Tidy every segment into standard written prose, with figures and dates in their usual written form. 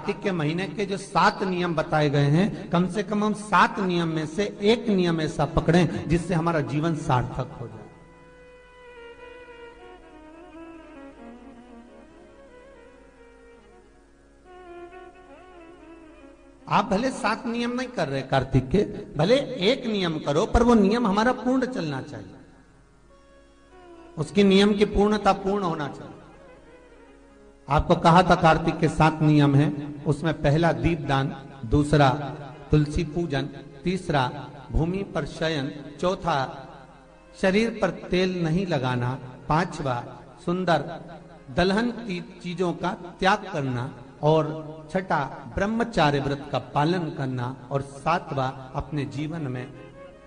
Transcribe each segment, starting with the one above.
कार्तिक के महीने के जो 7 नियम बताए गए हैं, कम से कम हम 7 नियम में से एक नियम ऐसा पकड़ें जिससे हमारा जीवन सार्थक हो जाए। आप भले 7 नियम नहीं कर रहे कार्तिक के, भले एक नियम करो, पर वो नियम हमारा पूर्ण चलना चाहिए, उसकी नियम की पूर्णता पूर्ण होना चाहिए। आपको कहा था कार्तिक के 7 नियम हैं, उसमें पहला दीपदान, दूसरा तुलसी पूजन, तीसरा भूमि पर शयन, चौथा शरीर पर तेल नहीं लगाना, पांचवा सुंदर दलहन की चीजों का त्याग करना, और छठा ब्रह्मचार्य व्रत का पालन करना, और सातवां अपने जीवन में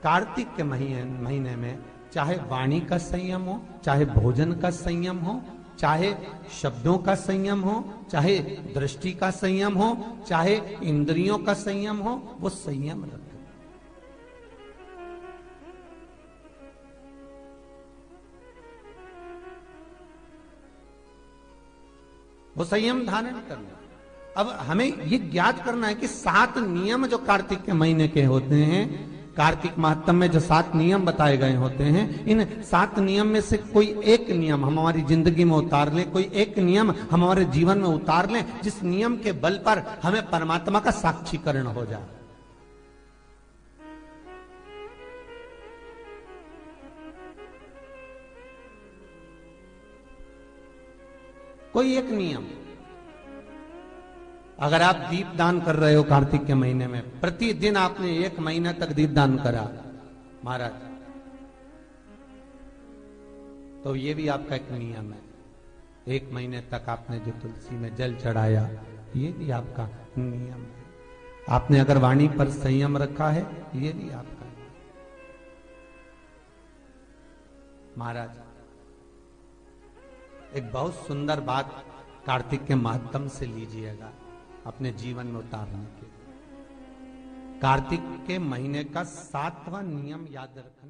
कार्तिक के महीने में चाहे वाणी का संयम हो, चाहे भोजन का संयम हो, चाहे शब्दों का संयम हो, चाहे दृष्टि का संयम हो, चाहे इंद्रियों का संयम हो, वो संयम रखें। वो संयम धारण करना। अब हमें ये ज्ञात करना है कि 7 नियम जो कार्तिक के महीने के होते हैं, कार्तिक माहत्म्य में जो 7 नियम बताए गए होते हैं, इन 7 नियम में से कोई एक नियम हम हमारी जिंदगी में उतार लें, कोई एक नियम हम हमारे जीवन में उतार लें, जिस नियम के बल पर हमें परमात्मा का साक्षीकरण हो जाए। कोई एक नियम। अगर आप दीप दान कर रहे हो कार्तिक के महीने में, प्रतिदिन आपने 1 महीना तक दीप दान करा महाराज, तो ये भी आपका एक नियम है। 1 महीने तक आपने जो तुलसी में जल चढ़ाया, ये भी आपका नियम है। आपने अगर वाणी पर संयम रखा है, ये भी आपका है। महाराज एक बहुत सुंदर बात कार्तिक के माध्यम से लीजिएगा अपने जीवन में उतारने के। कार्तिक के महीने का 7वां नियम याद रखना।